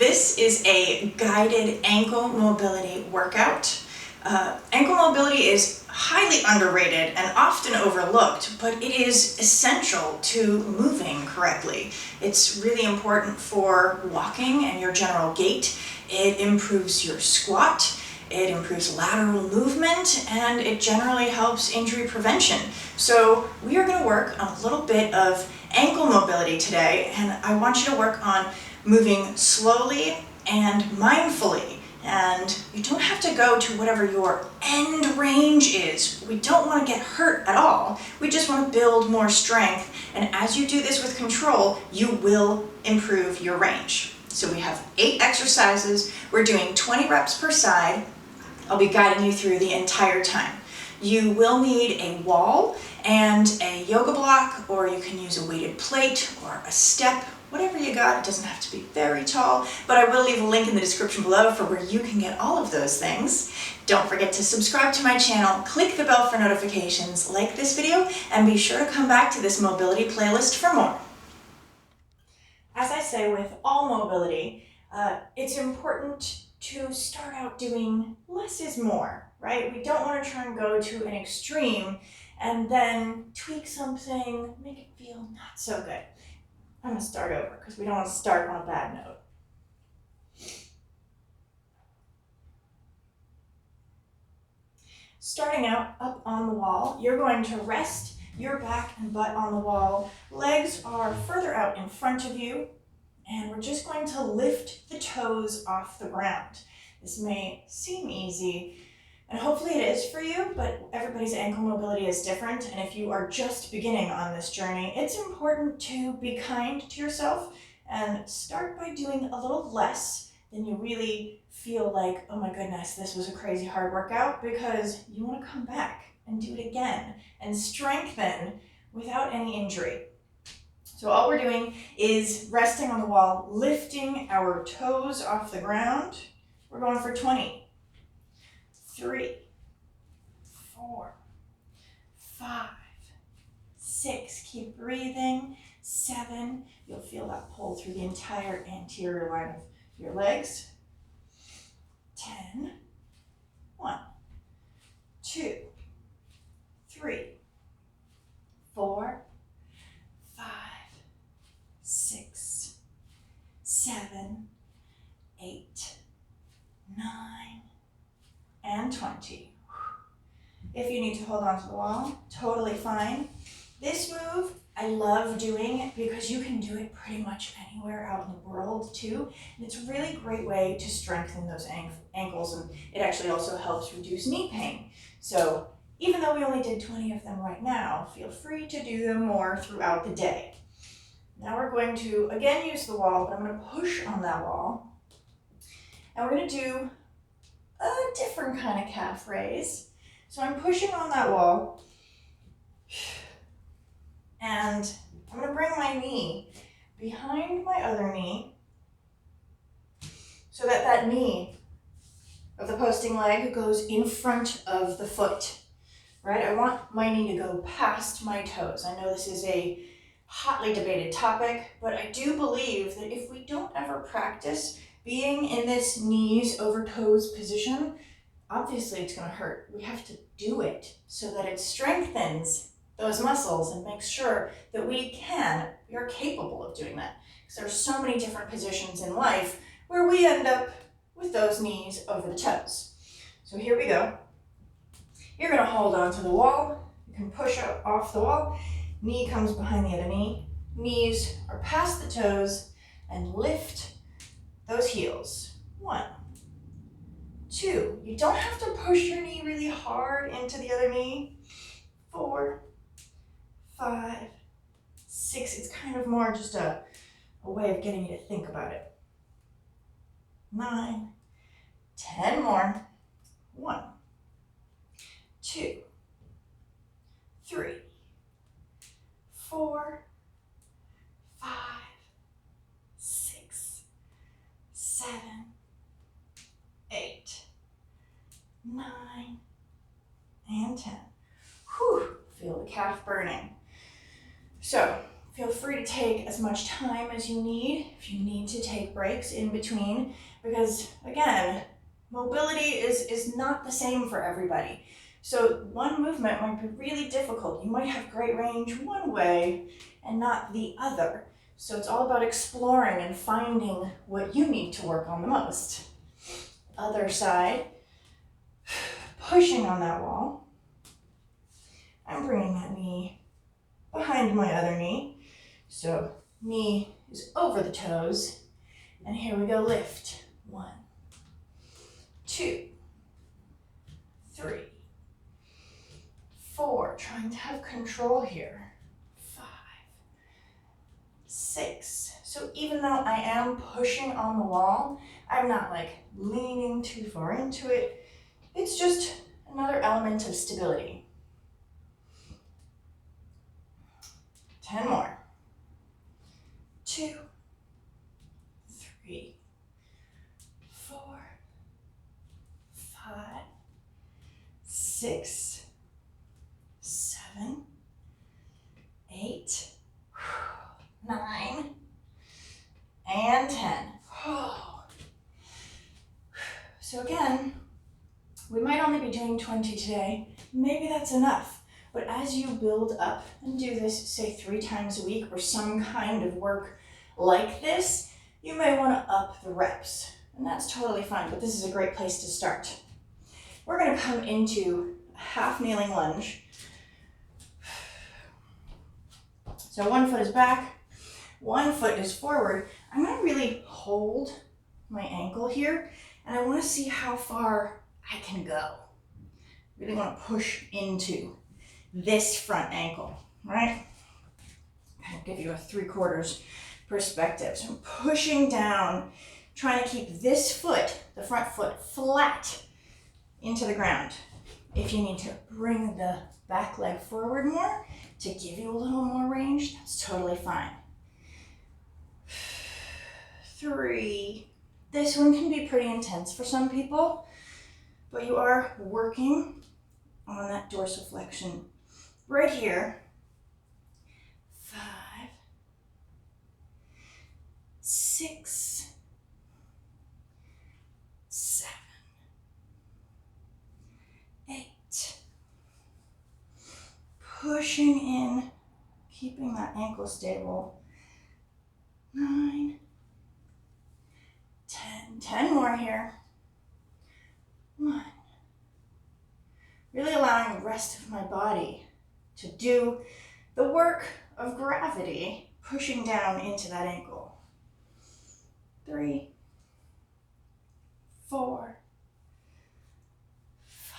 This is a guided ankle mobility workout. Ankle mobility is highly underrated and often overlooked, but it is essential to moving correctly. It's really important for walking and your general gait. It improves your squat, it improves lateral movement, and it generally helps injury prevention. So we are going to work on a little bit of ankle mobility today, and I want you to work on moving slowly and mindfully. And you don't have to go to whatever your end range is. We don't want to get hurt at all. We just want to build more strength. And as you do this with control, you will improve your range. So we have 8 exercises. We're doing 20 reps per side. I'll be guiding you through the entire time. You will need a wall and a yoga block, or you can use a weighted plate or a step. Whatever you got. It doesn't have to be very tall, but I will leave a link in the description below for where you can get all of those things. Don't forget to subscribe to my channel, click the bell for notifications, like this video, and be sure to come back to this mobility playlist for more. As I say with all mobility, it's important to start out doing less is more, right? We don't want to try and go to an extreme and then tweak something, make it feel not so good. I'm going to start over because we don't want to start on a bad note. Starting out up on the wall, you're going to rest your back and butt on the wall. Legs are further out in front of you, and we're just going to lift the toes off the ground. This may seem easy, and hopefully it is for you, but everybody's ankle mobility is different. And if you are just beginning on this journey, it's important to be kind to yourself and start by doing a little less than you really feel like, oh my goodness, this was a crazy hard workout, because you want to come back and do it again and strengthen without any injury. So all we're doing is resting on the wall, lifting our toes off the ground. We're going for 20. 3, 4, 5, 6, keep breathing, 7, you'll feel that pull through the entire anterior line of your legs, 10, 1, 2, 3, 4, 5, 6, 7, 8, 9, and 20. If you need to hold on to the wall, totally fine. This move I love doing because you can do it pretty much anywhere out in the world too. And it's a really great way to strengthen those ankles, and it actually also helps reduce knee pain. So even though we only did 20 of them right now, feel free to do them more throughout the day. Now we're going to again use the wall, but I'm going to push on that wall. And we're going to do a different kind of calf raise. So I'm pushing on that wall, and I'm going to bring my knee behind my other knee so that that knee of the posting leg goes in front of the foot, right? I want my knee to go past my toes. I know this is a hotly debated topic, but I do believe that if we don't ever practice being in this knees over toes position, obviously it's going to hurt. We have to do it so that it strengthens those muscles and makes sure that we are capable of doing that. Because there are so many different positions in life where we end up with those knees over the toes. So here we go. You're going to hold on to the wall. You can push up off the wall. Knee comes behind the other knee. Knees are past the toes, and lift those heels. 1, 2. You don't have to push your knee really hard into the other knee. 4, 5, 6. It's kind of more just a way of getting you to think about it. 9, 10 more. 1, 2, 3, 4, 5, 6, 7, 8, 9, and 10. Whew, feel the calf burning. So Feel free to take as much time as you need if you need to take breaks in between, because again, mobility is not the same for everybody. So one movement might be really difficult. You might have great range one way and not the other. So it's all about exploring and finding what you need to work on the most. Other side, pushing on that wall. I'm bringing that knee behind my other knee. So knee is over the toes. And here we go, lift. 1, 2, 3, 4. Trying to have control here. 5, 6. So even though I am pushing on the wall, I'm not like leaning too far into it. It's just another element of stability. 10 more. 2, 3, 4, 5, 6, 7, 8, 9, and 10. So again, we might only be doing 20 today. Maybe that's enough. But as you build up and do this, say 3 times a week or some kind of work like this, you may want to up the reps. And that's totally fine, but this is a great place to start. We're going to come into a half kneeling lunge. So one foot is back, one foot is forward. I'm going to really hold my ankle here, and I want to see how far I can go. Really want to push into this front ankle, right? I'll give you a 3/4 perspective. So I'm pushing down, trying to keep this foot, the front foot, flat into the ground. If you need to bring the back leg forward more to give you a little more range, that's totally fine. 3. This one can be pretty intense for some people, but you are working on that dorsiflexion right here. 5, 6, 7, 8. Pushing in, keeping that ankle stable. 9, 10. 10 more here. 1. Really allowing the rest of my body to do the work of gravity, pushing down into that ankle. 3, 4, 5,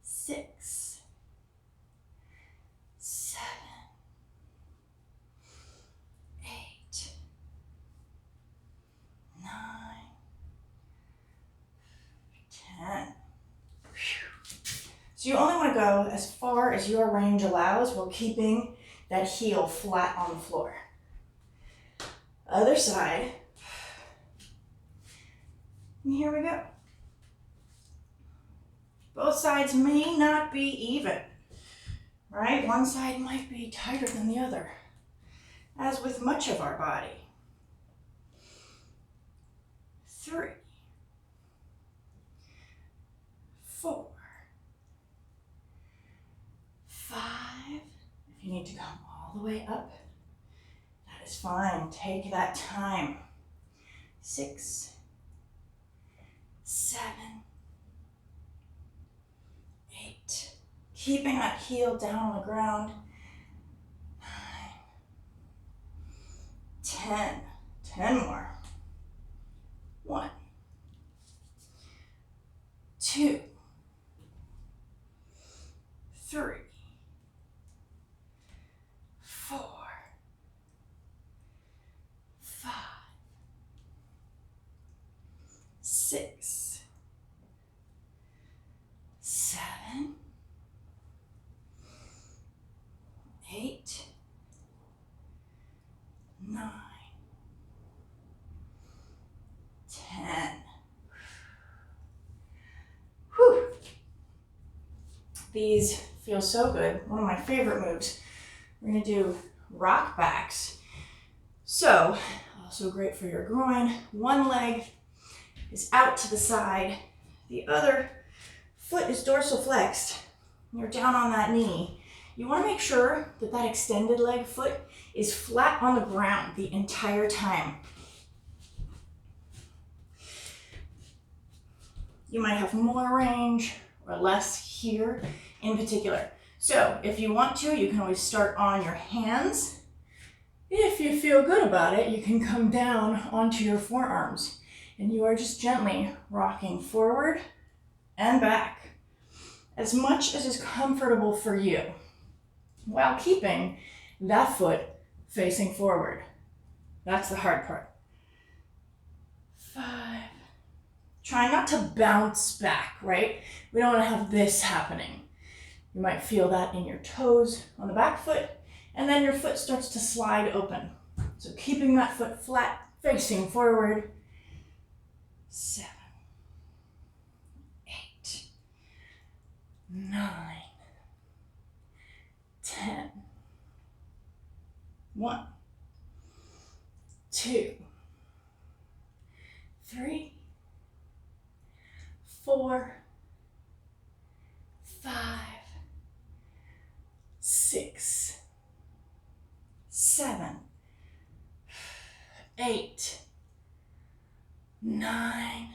6, 7, 8, 9, 10. So you only want to go as far as your range allows while keeping that heel flat on the floor. Other side. And here we go. Both sides may not be even, right? One side might be tighter than the other, as with much of our body. 3, 4, 5. If you need to come all the way up, that is fine. Take that time. 6, 7, 8. Keeping that heel down on the ground. 9, 10. 10 more. 1, 2, 3, 4, 5, 6, 7, 8, 9, 10. Whew. These feel so good. One of my favorite moves We're gonna do rock backs. So, also great for your groin. One leg is out to the side. The other foot is dorsal flexed. You're down on that knee. You want to make sure that that extended leg foot is flat on the ground the entire time. You might have more range or less here in particular. So if you want to, you can always start on your hands. If you feel good about it, you can come down onto your forearms and you are just gently rocking forward and back as much as is comfortable for you, while keeping that foot facing forward. That's the hard part. 5. Try not to bounce back, right? We don't want to have this happening. You might feel that in your toes on the back foot, and then your foot starts to slide open. So keeping that foot flat, facing forward. 7, 8, 9, 10. 1, 2, 3, 4, 5, 6, 7, 8, 9,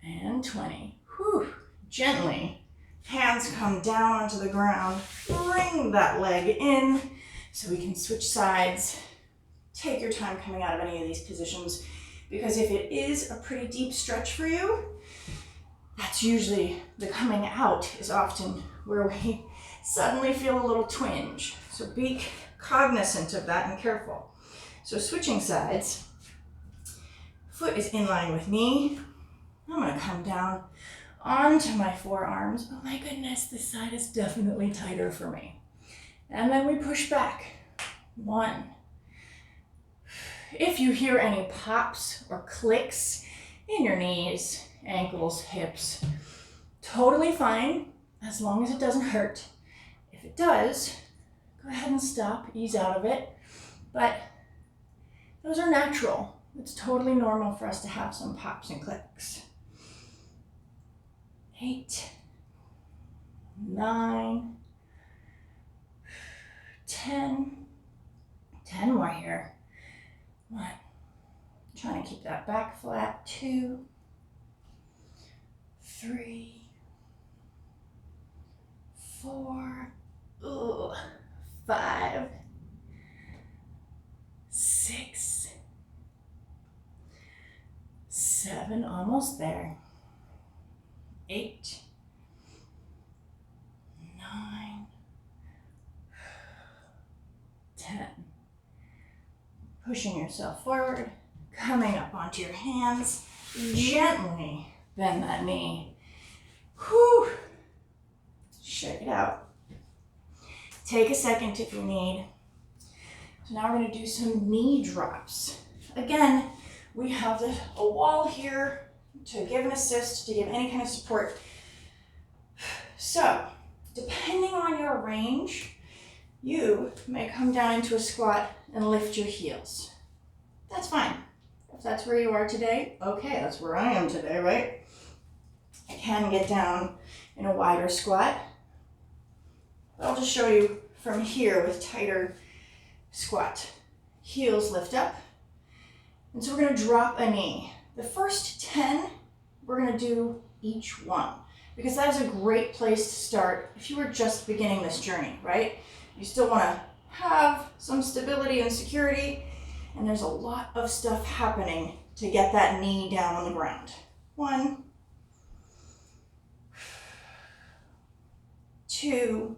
and 20. Whew. Gently, hands come down onto the ground. Bring that leg in so we can switch sides. Take your time coming out of any of these positions, because if it is a pretty deep stretch for you, that's usually the coming out is often where we suddenly feel a little twinge. So be cognizant of that and careful. So switching sides, foot is in line with knee. I'm gonna come down onto my forearms. Oh my goodness, this side is definitely tighter for me. And then we push back. 1. If you hear any pops or clicks in your knees, ankles, hips, totally fine, as long as it doesn't hurt. If it does, go ahead and stop, ease out of it. But those are natural. It's totally normal for us to have some pops and clicks. 8, 9, 10. 10 more here. 1. Trying to keep that back flat. 2, 3, 4, 5, 6, 7, almost there. 8, 9, 10. Pushing yourself forward, coming up onto your hands, gently bend that knee. Whew. Shake it out. Take a second if you need. So now we're going to do some knee drops. Again, we have a wall here to give an assist, to give any kind of support. So, depending on your range, you may come down into a squat and lift your heels. That's fine. If that's where you are today, okay, that's where I am today, right? I can get down in a wider squat. I'll just show you from here with tighter squat. Heels lift up. And so we're going to drop a knee. The first 10, we're going to do each one, because that is a great place to start if you were just beginning this journey, right? You still want to have some stability and security, and there's a lot of stuff happening to get that knee down on the ground. 1, 2,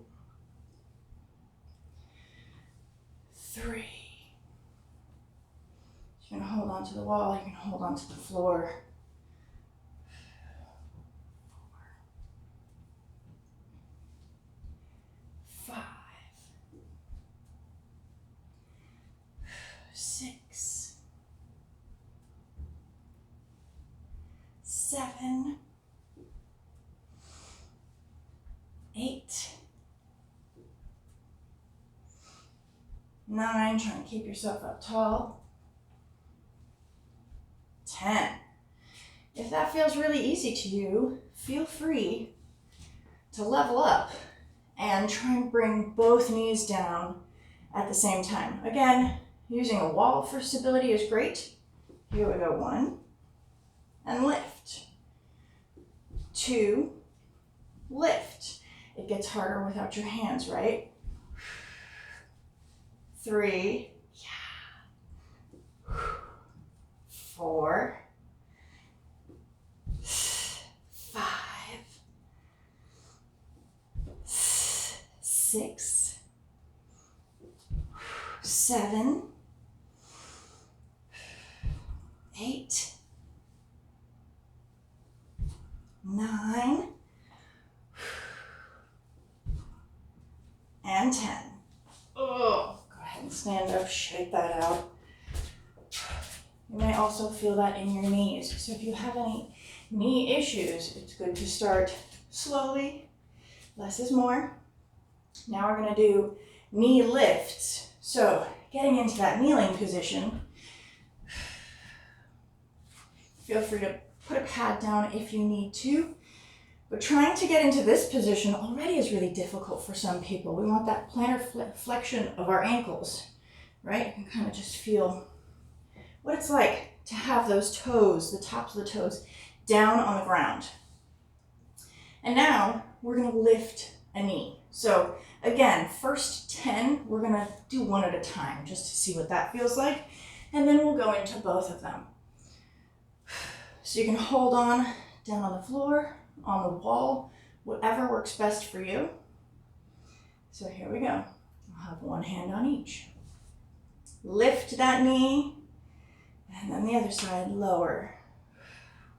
3. You can hold onto the wall, you can hold onto the floor. 4, 5, 6, 7, 8, 9, trying to keep yourself up tall. 10. If that feels really easy to you, feel free to level up and try and bring both knees down at the same time. Again, using a wall for stability is great. Here we go, 1, and lift. 2, lift. It gets harder without your hands, right? 3, yeah. 4, 5, 6, 7, 8, 9, and 10. Oh, go ahead and stand up, shake that out. You may also feel that in your knees. So if you have any knee issues, it's good to start slowly. Less is more. Now we're going to do knee lifts. So getting into that kneeling position, feel free to put a pad down if you need to. But trying to get into this position already is really difficult for some people. We want that plantar flexion of our ankles, right? You can kind of just feel what it's like to have those toes, the tops of the toes, down on the ground. And now we're going to lift a knee. So again, first 10, we're going to do one at a time just to see what that feels like. And then we'll go into both of them. So you can hold on down on the floor, on the wall, whatever works best for you. So here we go. I'll have one hand on each. Lift that knee, and then the other side, lower.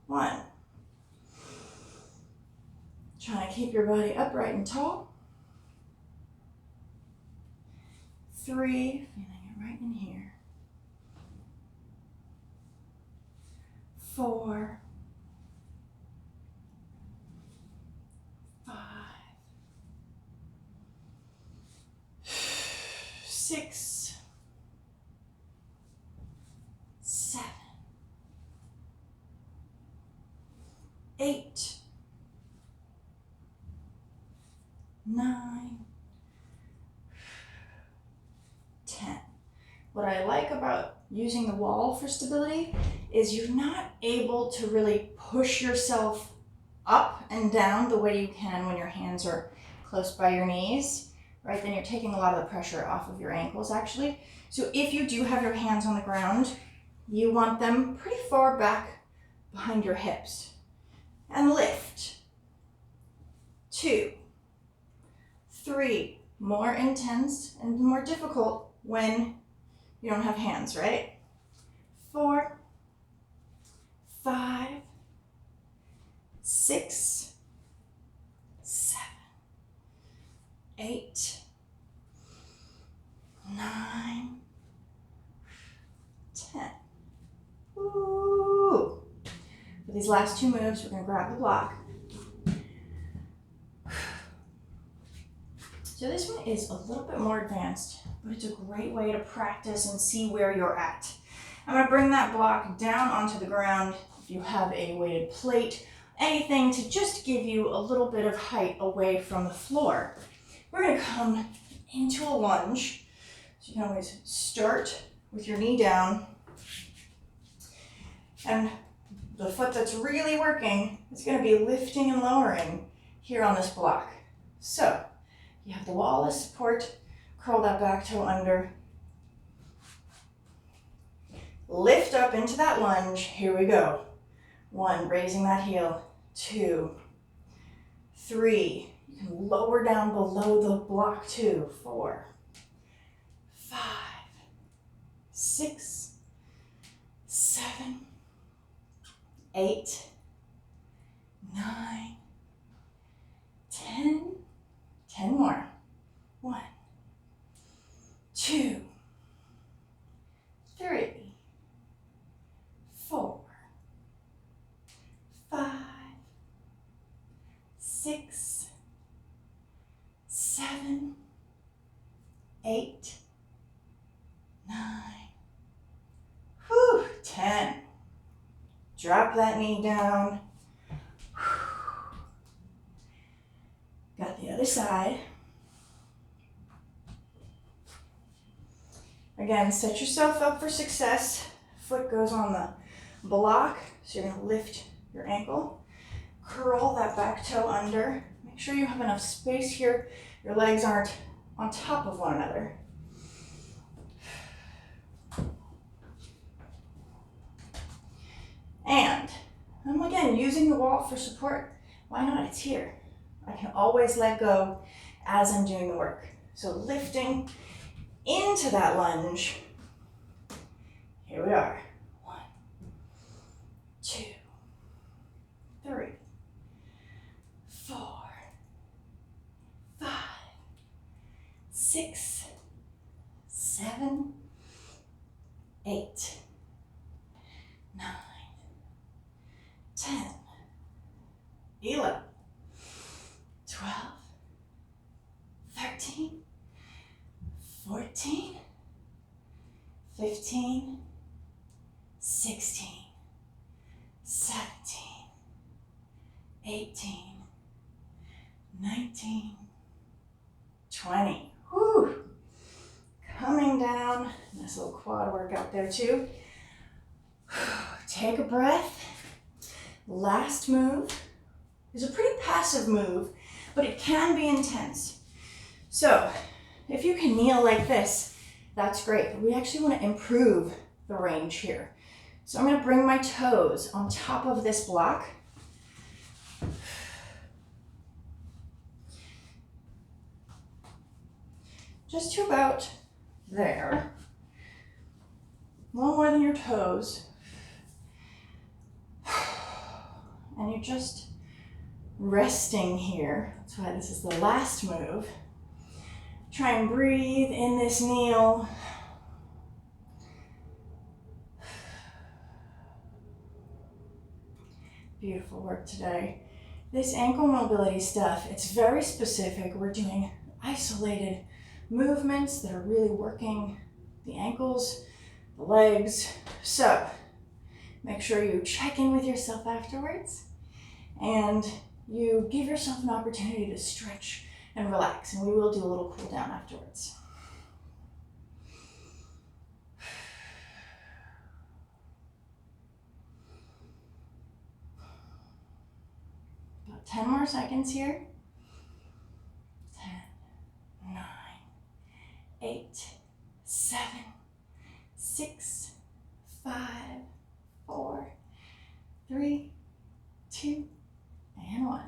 1. Trying to keep your body upright and tall. 3, feeling it right in here. 4, 5, 6, 7, 8, 9, 10. What I like about using the wall for stability is you're not able to really push yourself up and down the way you can when your hands are close by your knees, right? Then you're taking a lot of the pressure off of your ankles actually. So if you do have your hands on the ground, you want them pretty far back behind your hips. And lift. 2, 3, more intense and more difficult when you don't have hands, right? 4, 5, 6, 7, 8, 9, 10. Woo! For these last 2 moves, we're going to grab the block. So this one is a little bit more advanced, but it's a great way to practice and see where you're at. I'm going to bring that block down onto the ground. If you have a weighted plate, anything to just give you a little bit of height away from the floor. We're going to come into a lunge. So you can always start with your knee down. And the foot that's really working is going to be lifting and lowering here on this block. So you have the wall as support, curl that back toe under. Lift up into that lunge, here we go. 1, raising that heel. 2, 3, you can lower down below the block too. 4, 5, 6, 7, 8, 9, 10. 10 more. 1, 2, 3, 4, 5, 6, 7, 8, drop that knee down. Got the other side. Again, set yourself up for success. Foot goes on the block, so you're going to lift your ankle. Curl that back toe under. Make sure you have enough space here. Your legs aren't on top of one another. And I'm again using the wall for support. Why not? It's here. I can always let go as I'm doing the work. So lifting into that lunge. Here we are. 1, 2, 3, 4, 5, 6, 7, 8, 9, 10, 11, 12, 13, 14, 15, 16, 17, 18, 19, 20. Whew. Coming down. Nice little quad workout there too. Take a breath. Last move is a pretty passive move, but it can be intense. So if you can kneel like this, that's great, but we actually want to improve the range here. So I'm going to bring my toes on top of this block. Just to about there. A little more than your toes. And you're just resting here. That's why this is the last move. Try and breathe in this kneel. Beautiful work today. This ankle mobility stuff, it's very specific. We're doing isolated movements that are really working the ankles, the legs. So make sure you check in with yourself afterwards and you give yourself an opportunity to stretch and relax, and we will do a little cool down afterwards. About 10 more seconds here. 10, 9, 8, 7, 6, 5, 4, 3, 2, and 1.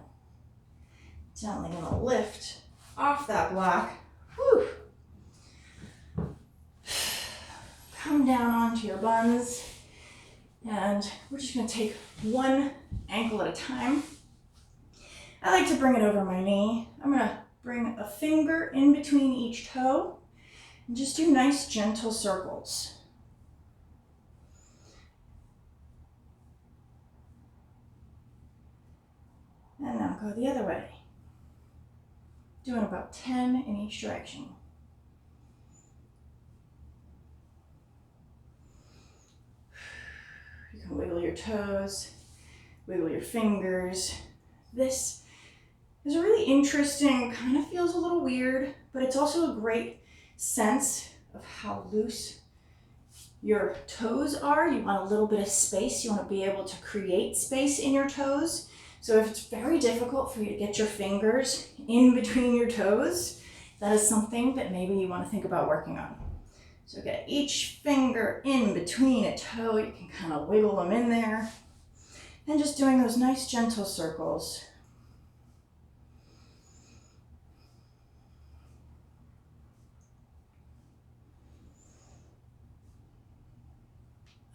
Gently gonna lift off that block. Whew. Come down onto your buns. And we're just gonna take one ankle at a time. I like to bring it over my knee. I'm gonna bring a finger in between each toe and just do nice gentle circles. And now go the other way. Doing about 10 in each direction. You can wiggle your toes, wiggle your fingers. This is a really interesting, kind of feels a little weird, but it's also a great sense of how loose your toes are. You want a little bit of space. You want to be able to create space in your toes. So if it's very difficult for you to get your fingers in between your toes, that is something that maybe you want to think about working on. So get each finger in between a toe. You can kind of wiggle them in there. And just doing those nice gentle circles.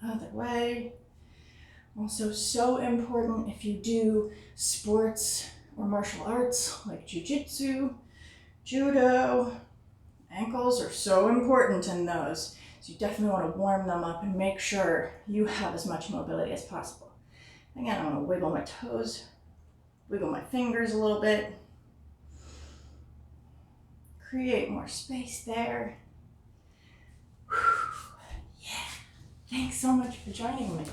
Other way. Also so important if you do sports or martial arts like jiu-jitsu, judo. Ankles are so important in those. So you definitely want to warm them up and make sure you have as much mobility as possible. Again, I'm going to wiggle my toes, wiggle my fingers a little bit. Create more space there. Whew. Yeah. Thanks so much for joining me.